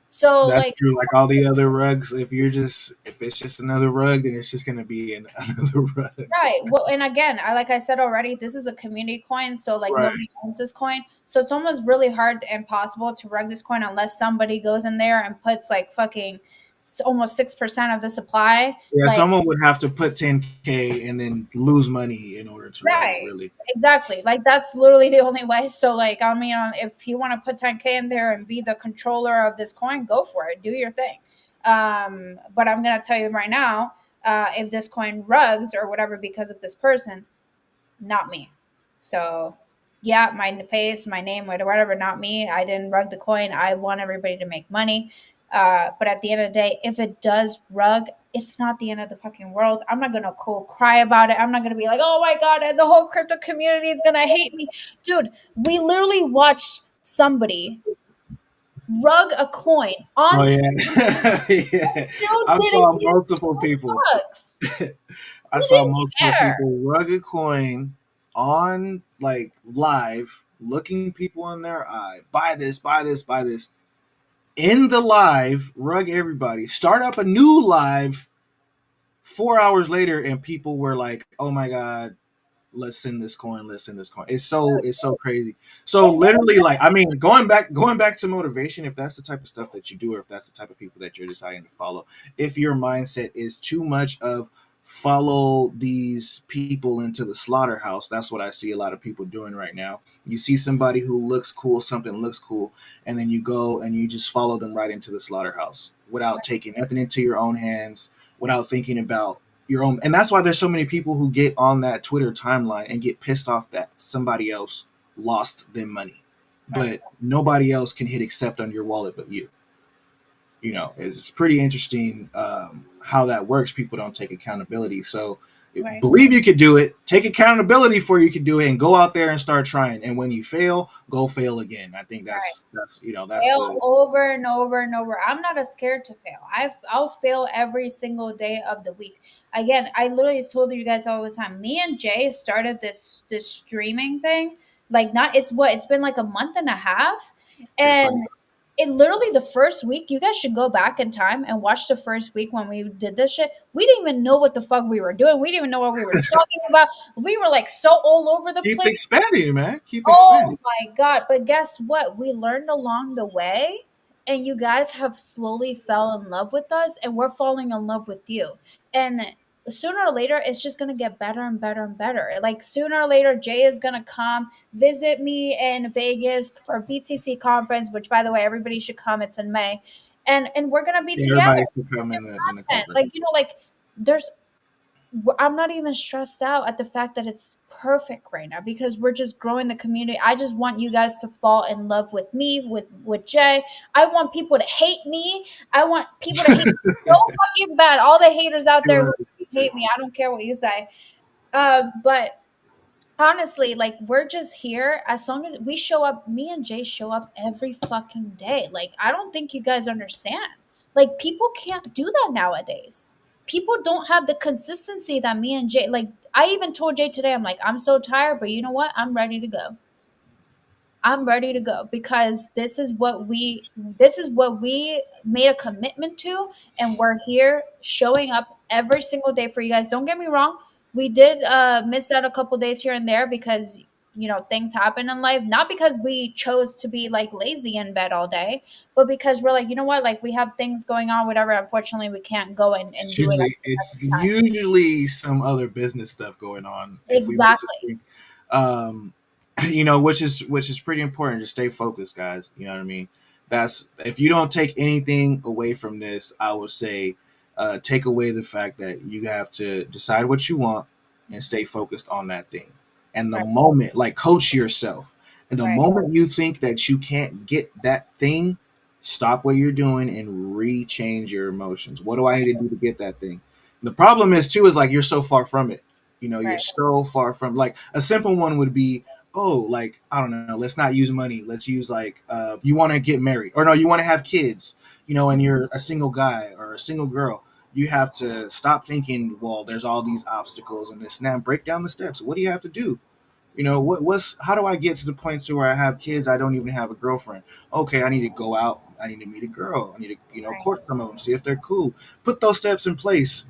So That's like true. Like all the other rugs, if it's just another rug, then it's just gonna be another rug. right. Well, and again, like I said already, this is a community coin, so like Right. nobody owns this coin. So it's almost really hard and impossible to rug this coin unless somebody goes in there and puts like fucking almost 6% of the supply. Yeah, Like someone would have to put 10K and then lose money in order to rug it. right. Really. Exactly. Like that's literally the only way. So like I mean if you want to put 10K in there and be the controller of this coin, go for it. Do your thing. But I'm gonna tell you right now, if this coin rugs or whatever because of this person, not me. So yeah, my face, my name, whatever, not me. I didn't rug the coin. I want everybody to make money. But at the end of the day, if it does rug, it's not the end of the fucking world. I'm not gonna cry about it. I'm not gonna be like, oh my god, the whole crypto community is gonna hate me. Dude, we literally watched somebody rug a coin Oh on yeah, stage, yeah. still I didn't saw get multiple people. bucks. I Who saw didn't multiple care? people rug a coin on like live, looking people in their eye. Buy this, buy this, buy this. In the live, rug everybody. Start up a new live 4 hours later, and people were like, "Oh my god, let's send this coin, let's send this coin." It's so crazy. So literally, like, I mean, going back to motivation, if that's the type of stuff that you do, or if that's the type of people that you're deciding to follow, if your mindset is too much of follow these people into the slaughterhouse, that's what I see a lot of people doing right now. You see somebody who looks cool, something looks cool, and then you go and you just follow them right into the slaughterhouse without taking nothing into your own hands, without thinking about your own. And that's why there's so many people who get on that Twitter timeline and get pissed off that somebody else lost them money, but nobody else can hit accept on your wallet but you. It's pretty interesting, how that works. People don't take accountability. So Right. believe you could do it, take accountability for you could do it, and go out there and start trying. And when you fail, go fail again. I think Right. that's Fail the over and over and over. I'm not as scared to fail. I'll fail every single day of the week. Again, I literally told you guys all the time. Me and Jay started this streaming thing. Like not it's been like a month and a half, it's probably and it literally the first week. You guys should go back in time and watch the first week when we did this shit. We didn't even know what the fuck we were doing. We didn't even know what we were talking about. We were like so all over the keep place. expanding, man. Keep Oh expanding. my God. But guess what? We learned along the way, and you guys have slowly fell in love with us, and we're falling in love with you. And sooner or later, it's just going to get better and better and better. Like sooner or later, Jay is going to come visit me in Vegas for BTC conference, which by the way, everybody should come. It's in May. And we're going to be Yeah, together. everybody should come in the Content. conference. Like, like there's I'm not even stressed out at the fact that it's perfect right now because we're just growing the community. I just want you guys to fall in love with me, with Jay. I want people to hate me. I want people to hate me so fucking bad. All the haters out there who hate me. I don't care what you say. But honestly, like we're just here as long as we show up. Me and Jay show up every fucking day. Like I don't think you guys understand. Like people can't do that nowadays. People don't have the consistency that me and Jay. Like I even told Jay today, I'm like, I'm so tired, but you know what? I'm ready to go. I'm ready to go because this is what we made a commitment to, and we're here showing up every single day for you guys. Don't get me wrong, we did miss out a couple days here and there because things happen in life, not because we chose to be like lazy in bed all day, but because we're like, you know what, like we have things going on, whatever. Unfortunately, we can't go and It's do it usually at it's this time. usually some other business stuff going on. If we miss Exactly. it, um, which is pretty important. Just stay focused, guys. You know what I mean. That's if you don't take anything away from this, I would say take away the fact that you have to decide what you want and stay focused on that thing. And the Right. moment, like, coach yourself. And the Right. moment you think that you can't get that thing, stop what you're doing and rechange your emotions. What do I need to do to get that thing? The problem is too is like you're so far from it. You're Right. so far from, like, a simple one would be, oh, like, I don't know, let's not use money. Let's use, like, you want to get married, or no, you want to have kids, and you're a single guy or a single girl. You have to stop thinking, well, there's all these obstacles and this and that. Break down the steps. What do you have to do? What's how do I get to the point to where I have kids? I don't even have a girlfriend. Okay, I need to go out. I need to meet a girl. I need to, Right. court some of them, see if they're cool. Put those steps in place,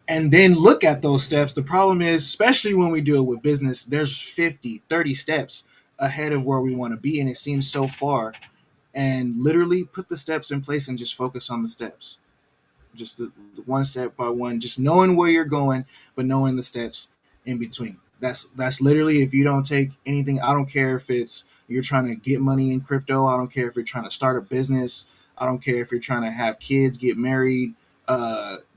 and then look at those steps. The problem is, especially when we do it with business, there's 50, 30 steps ahead of where we want to be, and it seems so far. And literally put the steps in place and just focus on the steps, just the one step by one, just knowing where you're going, but knowing the steps in between. That's literally, if you don't take anything, I don't care if it's you're trying to get money in crypto, I don't care if you're trying to start a business, I don't care if you're trying to have kids, get married,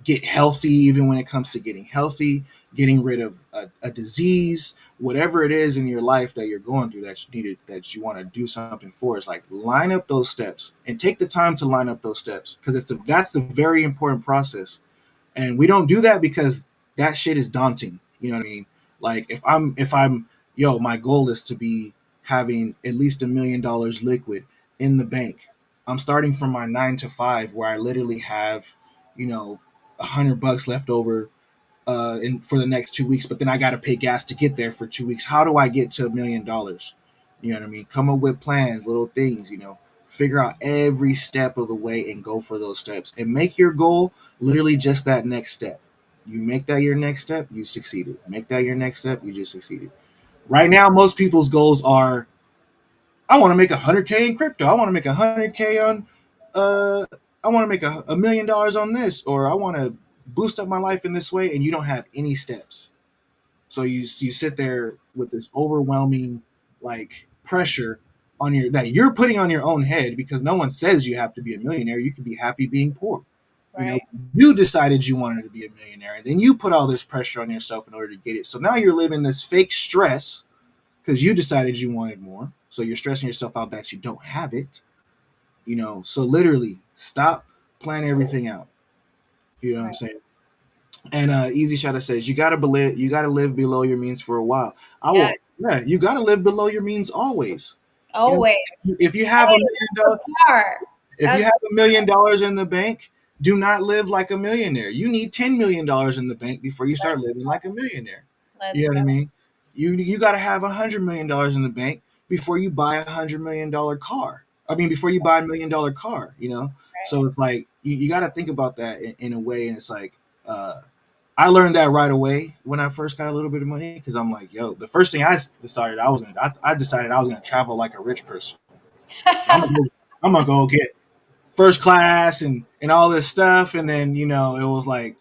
get healthy, even when it comes to getting healthy, getting rid of a disease, whatever it is in your life that you're going through that you need that you want to do something for. It's like, line up those steps and take the time to line up those steps, because that's a very important process. And we don't do that because that shit is daunting. You know what I mean? Like, if I'm yo, my goal is to be having at least $1 million liquid in the bank. I'm starting from my 9 to 5, where I literally have, $100 left over for the next 2 weeks, but then I got to pay gas to get there for 2 weeks. How do I get to $1 million? You know what I mean? Come up with plans, little things, figure out every step of the way and go for those steps and make your goal literally just that next step. You make that your next step, you succeeded. Make that your next step, you just succeeded. Right now, most people's goals are, I want to make 100K in crypto. I want to make 100K on, uh, I want to make $1 million on this, or I want to boost up my life in this way, and you don't have any steps. So you sit there with this overwhelming, like, pressure on your that you're putting on your own head, because no one says you have to be a millionaire. You can be happy being poor. You know, Right. you decided you wanted to be a millionaire, and then you put all this pressure on yourself in order to get it. So now you're living this fake stress because you decided you wanted more. So you're stressing yourself out that you don't have it. So literally stop, plan everything out. You know what I'm Right. saying? And Easy Shadow says you gotta live below your means for a while. I Yeah. will. Yeah, you gotta live below your means always. You know, Always. if you have a Hey, million that's dollars, the part. if you That's have $1 million in the bank, do not live like a millionaire. You need $10 million in the bank before you start let's living like a millionaire. You let's know go. what I mean? You got to have $100 million in the bank before you buy $100 million car. I mean, before you buy $1 million car. Right. So it's like you got to think about that in a way, and it's like. I learned that right away when I first got a little bit of money, because I'm like, yo, the first thing I decided I was gonna travel like a rich person. So I'm gonna go get first class and all this stuff, and then it was like,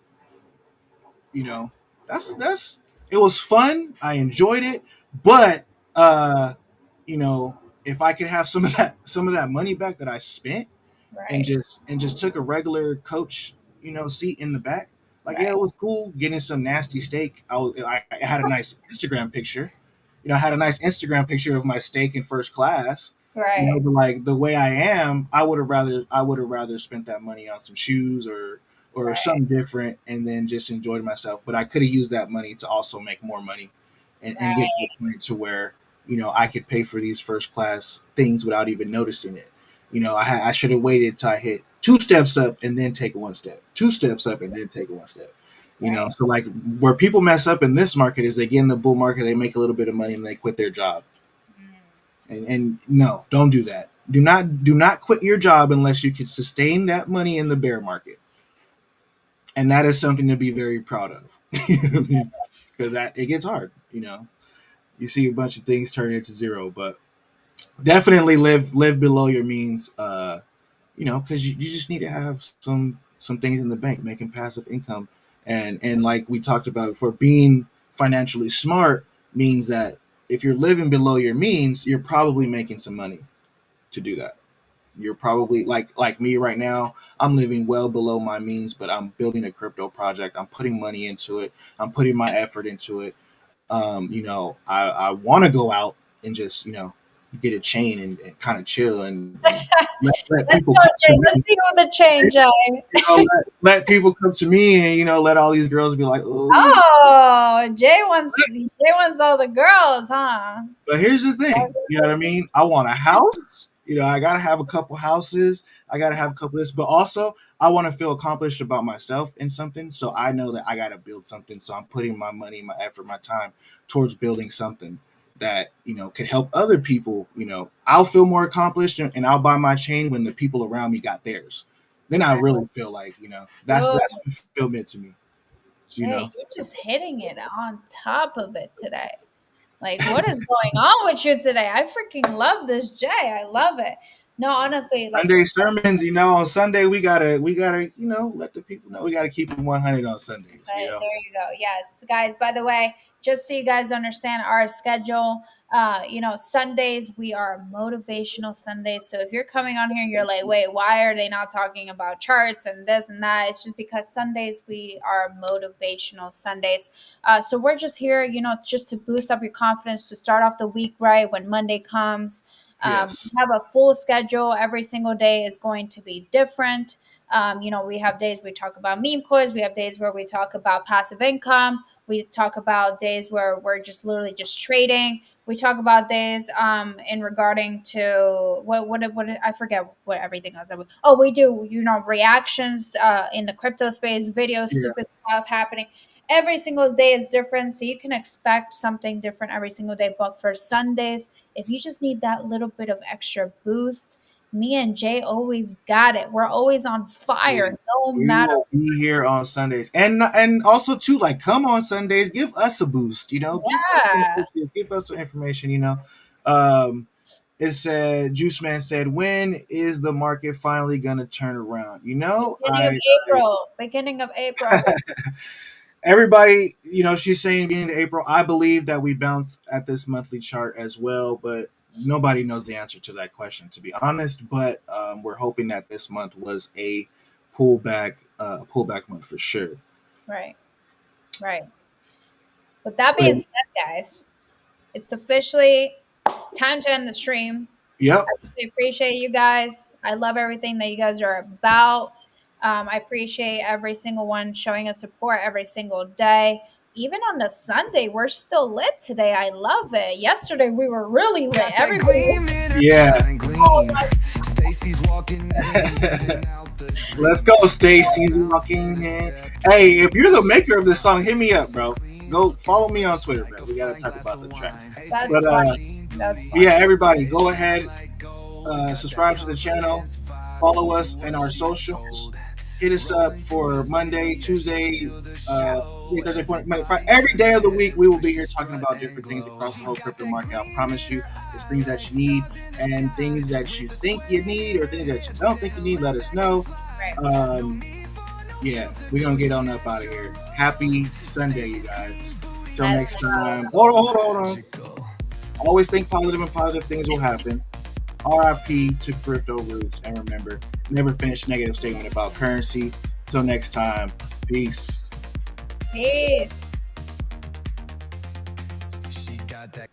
you know that's it was fun. I enjoyed it, but uh, you know, if I could have some of that money back that I spent, and Right. just took a regular coach, seat in the back. Like, yeah, Right. it was cool getting some nasty steak. I had a nice Instagram picture. I had a nice Instagram picture of my steak in first class. Right. But like the way I am, I would have rather spent that money on some shoes or Right. something different, and then just enjoyed myself. But I could have used that money to also make more money, and get to Right. the point to where I could pay for these first class things without even noticing it. I should have waited till I hit two steps up and then take one step, two steps up and then take one step. Right. So like, where people mess up in this market is they get in the bull market, they make a little bit of money, and they quit their job. Mm. And no, don't do that. Do not quit your job unless you can sustain that money in the bear market, and that is something to be very proud of. You know what I mean? Because that it gets hard. You see a bunch of things turn into zero, but definitely live below your means. Because you just need to have some things in the bank making passive income, and like we talked about before, being financially smart means that if you're living below your means, you're probably making some money to do that. You're probably like me right now. I'm living well below my means, but I'm building a crypto project. I'm putting money into it. I'm putting my effort into it. I want to go out and just get a chain and kind of chill and let Let's people go, come to Jay. me. Let's see what the change, Jay. Let people come to me, and let all these girls be like, oh, Oh, Jay wants all the girls, huh? But here's the thing, you know what I mean? I want a house. I gotta have a couple houses. I gotta have a couple of this, but also I want to feel accomplished about myself in something. So I know that I gotta build something. So I'm putting my money, my effort, my time towards building something that can help other people. I'll feel more accomplished, and I'll buy my chain when the people around me got theirs. Then I Right. really feel like Whoa, that's fulfillment to me. You Jay, know, you're just hitting it on top of it today. Like, what is going on with you today? I freaking love this, Jay. I love it. No, honestly, like, Sunday sermons, on Sunday we gotta, let the people know we gotta keep it 100 on Sundays, but there you go. Yes, guys. By the way, just so you guys understand our schedule, Sundays we are motivational Sundays. So if you're coming on here and you're like, wait, why are they not talking about charts and this and that? It's just because Sundays we are motivational Sundays. So we're just here, just to boost up your confidence to start off the week right when Monday comes. Yes, We have a full schedule. Every single day is going to be different. We have days we talk about meme coins. We have days where we talk about passive income. We talk about days where we're just literally just trading. We talk about days in regarding to what I forget what everything else. Oh, we do reactions in the crypto space, videos, yeah, stupid stuff happening. Every single day is different, so you can expect something different every single day. But for Sundays, if you just need that little bit of extra boost, me and Jay always got it. We're always on yeah. fire, no We matter. will be here on Sundays, and also too, like, come on Sundays, give us a boost. Give us some Yeah, tips, give us some information. Um, it said Juice Man said, "When is the market finally gonna turn around?" beginning of April. Beginning of April. Everybody, she's saying beginning of April. I believe that we bounce at this monthly chart as well, but nobody knows the answer to that question, to be honest. But we're hoping that this month was a pullback month for sure. Right, right. With that But, being said, guys, it's officially time to end the stream. yep, I really appreciate you guys. I love everything that you guys are about. I appreciate every single one showing us support every single day. Even on the Sunday, we're still lit today. I love it. Yesterday, we were really lit. Got that Everybody gleam was, in her yeah. shine oh gleam. my Stacy's walking in, living out the Let's dream. go, Got that Stacy's bounce in walking her in. step. Hey, Yeah, if you you're the know we maker of this come song, through hit me up, nice and bro. clean. Go follow Looking me on fresh Twitter, like bro. a We gotta fine talk glass about of the track. wine. that's But funny. Lean, That's beauty yeah, funny. everybody, go shine ahead, like gold. Got that subscribe to the channel, confidence vibe, follow give you us in what our she's socials. told. Hit us up Rolling through the for Monday, city, yeah, she Tuesday, steal the uh, show. Thursday, Friday. Everybody Every turn day of the week, we heads will when be she here talking strut about and different things glow. across the She whole got crypto that market. I gleam promise in you, her it's things eye, that like you need stars in the and sky. things that you With a think you swag need or that's things that you rare, don't think you feel need. Let us know. Right. no Um, need for no yeah, filter, we're gonna no, get you on know up we out of show. here. Happy Sunday, you Stacy's guys. booty Till Let's next moving go. time. so Hold on. magical. Always think positive and positive things will happen. RIP to crypto roots. And remember, never finish a negative statement about currency. Till next time. Peace. Peace. She got that